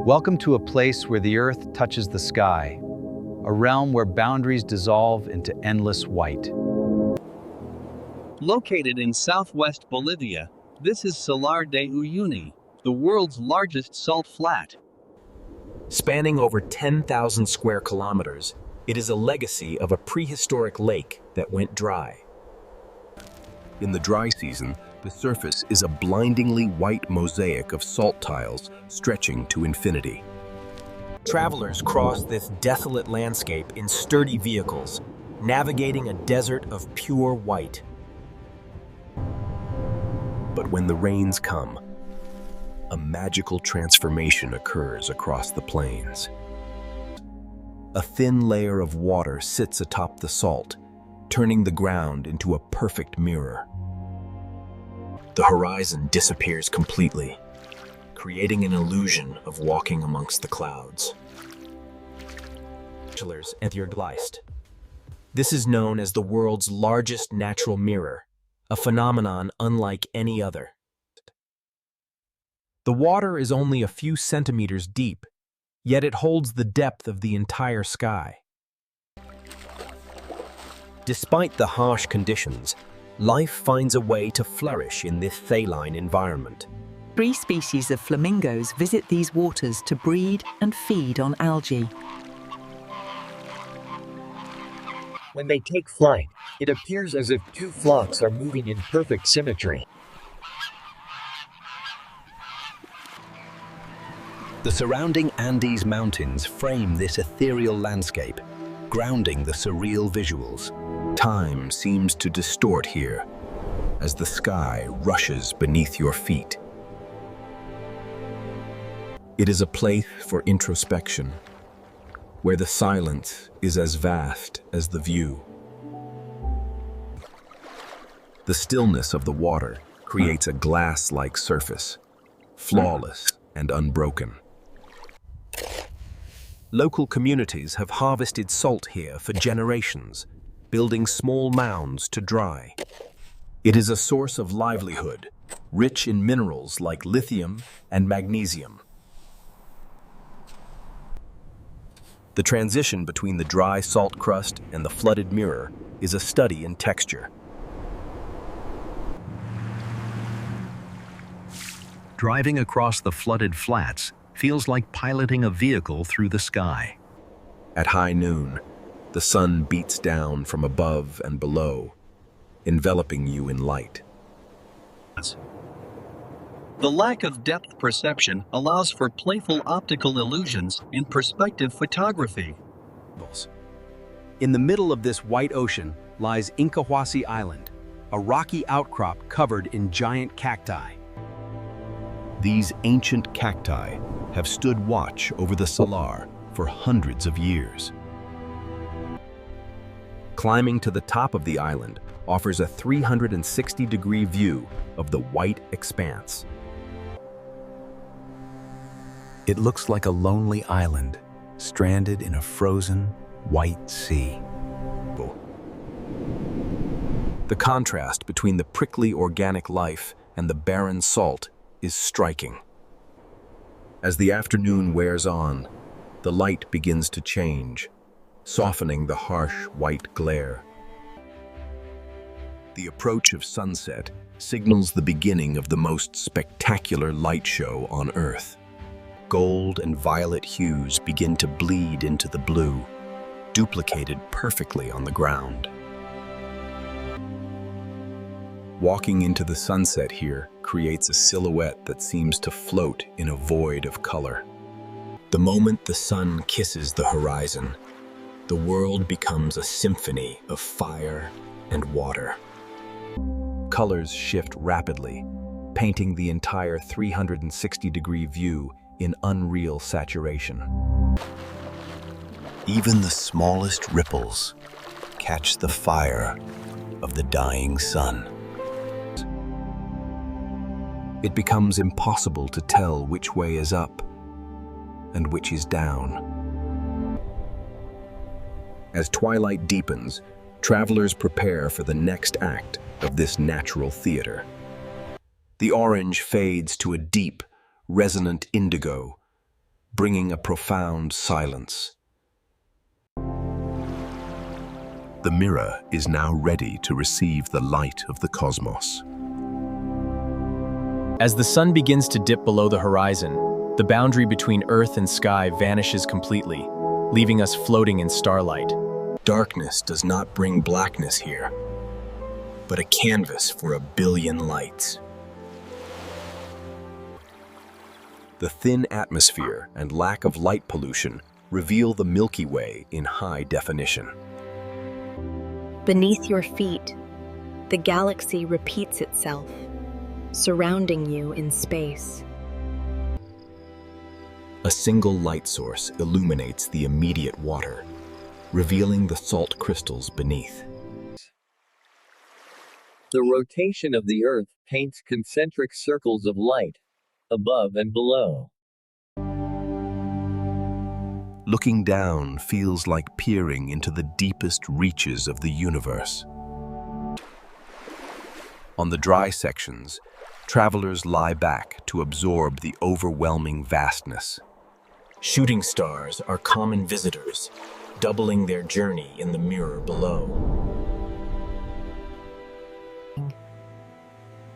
Welcome to a place where the earth touches the sky, a realm where boundaries dissolve into endless white. Located in southwest Bolivia, this is Salar de Uyuni, the world's largest salt flat. Spanning over 10,000 square kilometers, it is a legacy of a prehistoric lake that went dry. In the dry season, the surface is a blindingly white mosaic of salt tiles stretching to infinity. Travelers cross this desolate landscape in sturdy vehicles, navigating a desert of pure white. But when the rains come, a magical transformation occurs across the plains. A thin layer of water sits atop the salt, turning the ground into a perfect mirror. The horizon disappears completely, creating an illusion of walking amongst the clouds. This is known as the world's largest natural mirror, a phenomenon unlike any other. The water is only a few centimeters deep, yet it holds the depth of the entire sky. Despite the harsh conditions, life finds a way to flourish in this saline environment. 3 species of flamingos visit these waters to breed and feed on algae. When they take flight, it appears as if 2 flocks are moving in perfect symmetry. The surrounding Andes Mountains frame this ethereal landscape, grounding the surreal visuals. Time seems to distort here, as the sky rushes beneath your feet. It is a place for introspection, where the silence is as vast as the view. The stillness of the water creates a glass-like surface, flawless and unbroken. Local communities have harvested salt here for generations, building small mounds to dry. It is a source of livelihood, rich in minerals like lithium and magnesium. The transition between the dry salt crust and the flooded mirror is a study in texture. Driving across the flooded flats feels like piloting a vehicle through the sky. At high noon, the sun beats down from above and below, enveloping you in light. The lack of depth perception allows for playful optical illusions in perspective photography. In the middle of this white ocean lies Incahuasi Island, a rocky outcrop covered in giant cacti. These ancient cacti have stood watch over the Salar for hundreds of years. Climbing to the top of the island offers a 360-degree view of the white expanse. It looks like a lonely island, stranded in a frozen, white sea. The contrast between the prickly organic life and the barren salt is striking. As the afternoon wears on, the light begins to change, softening the harsh white glare. The approach of sunset signals the beginning of the most spectacular light show on Earth. Gold and violet hues begin to bleed into the blue, duplicated perfectly on the ground. Walking into the sunset here creates a silhouette that seems to float in a void of color. The moment the sun kisses the horizon, the world becomes a symphony of fire and water. Colors shift rapidly, painting the entire 360-degree view in unreal saturation. Even the smallest ripples catch the fire of the dying sun. It becomes impossible to tell which way is up and which is down. As twilight deepens, travelers prepare for the next act of this natural theater. The orange fades to a deep, resonant indigo, bringing a profound silence. The mirror is now ready to receive the light of the cosmos. As the sun begins to dip below the horizon, the boundary between Earth and sky vanishes completely, leaving us floating in starlight. Darkness does not bring blackness here, but a canvas for a billion lights. The thin atmosphere and lack of light pollution reveal the Milky Way in high definition. Beneath your feet, the galaxy repeats itself, surrounding you in space. A single light source illuminates the immediate water, revealing the salt crystals beneath. The rotation of the Earth paints concentric circles of light, above and below. Looking down feels like peering into the deepest reaches of the universe. On the dry sections, travelers lie back to absorb the overwhelming vastness. Shooting stars are common visitors, doubling their journey in the mirror below.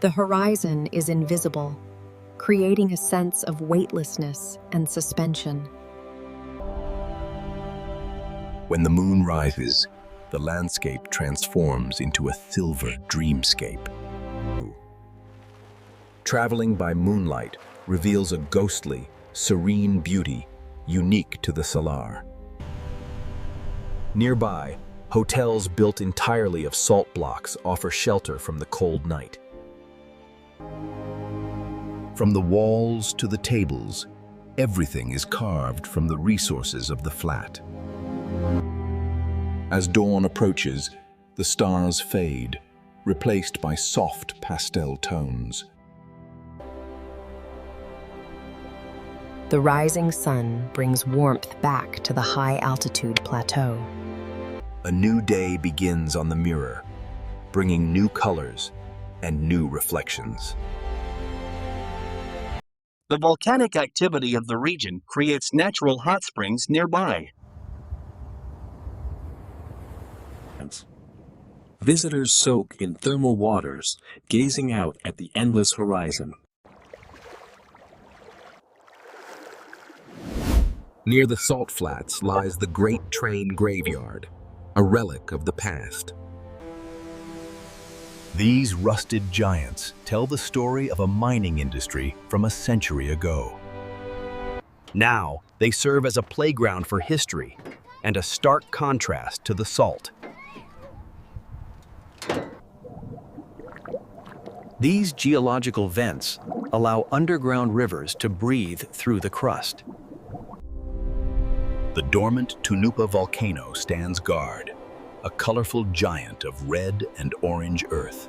The horizon is invisible, creating a sense of weightlessness and suspension. When the moon rises, the landscape transforms into a silver dreamscape. Traveling by moonlight reveals a ghostly, serene beauty unique to the Salar. Nearby, hotels built entirely of salt blocks offer shelter from the cold night. From the walls to the tables, everything is carved from the resources of the flat. As dawn approaches, the stars fade, replaced by soft pastel tones. The rising sun brings warmth back to the high-altitude plateau. A new day begins on the mirror, bringing new colors and new reflections. The volcanic activity of the region creates natural hot springs nearby. Visitors soak in thermal waters, gazing out at the endless horizon. Near the salt flats lies the Great Train Graveyard, a relic of the past. These rusted giants tell the story of a mining industry from a century ago. Now, they serve as a playground for history and a stark contrast to the salt. These geological vents allow underground rivers to breathe through the crust. The dormant Tunupa volcano stands guard, a colorful giant of red and orange earth.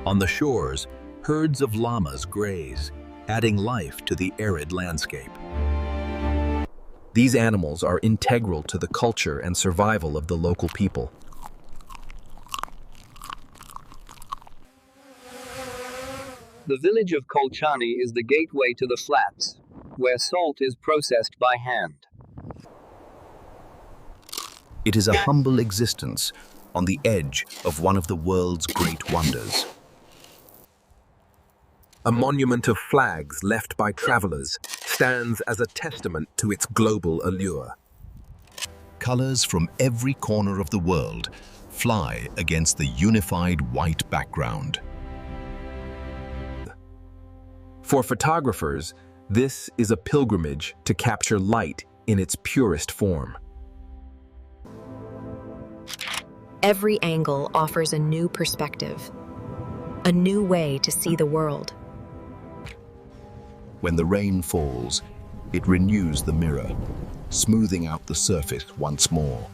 On the shores, herds of llamas graze, adding life to the arid landscape. These animals are integral to the culture and survival of the local people. The village of Kolchani is the gateway to the flats, where salt is processed by hand. It is a humble existence on the edge of one of the world's great wonders. A monument of flags left by travelers stands as a testament to its global allure. Colors from every corner of the world fly against the unified white background. For photographers, this is a pilgrimage to capture light in its purest form. Every angle offers a new perspective, a new way to see the world. When the rain falls, it renews the mirror, smoothing out the surface once more.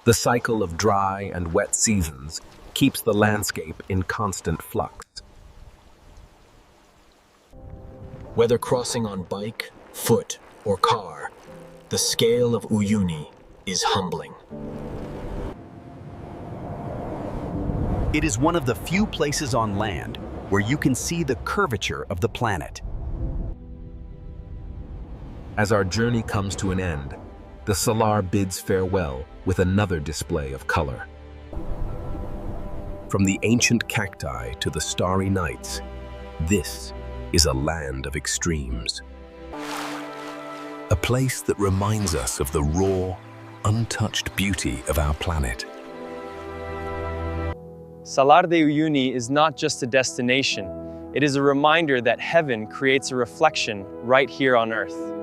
The cycle of dry and wet seasons keeps the landscape in constant flux. Whether crossing on bike, foot, or car, the scale of Uyuni is humbling. It is one of the few places on land where you can see the curvature of the planet. As our journey comes to an end, the Salar bids farewell with another display of color. From the ancient cacti to the starry nights, this is a land of extremes. A place that reminds us of the raw, untouched beauty of our planet. Salar de Uyuni is not just a destination, it is a reminder that heaven creates a reflection right here on Earth.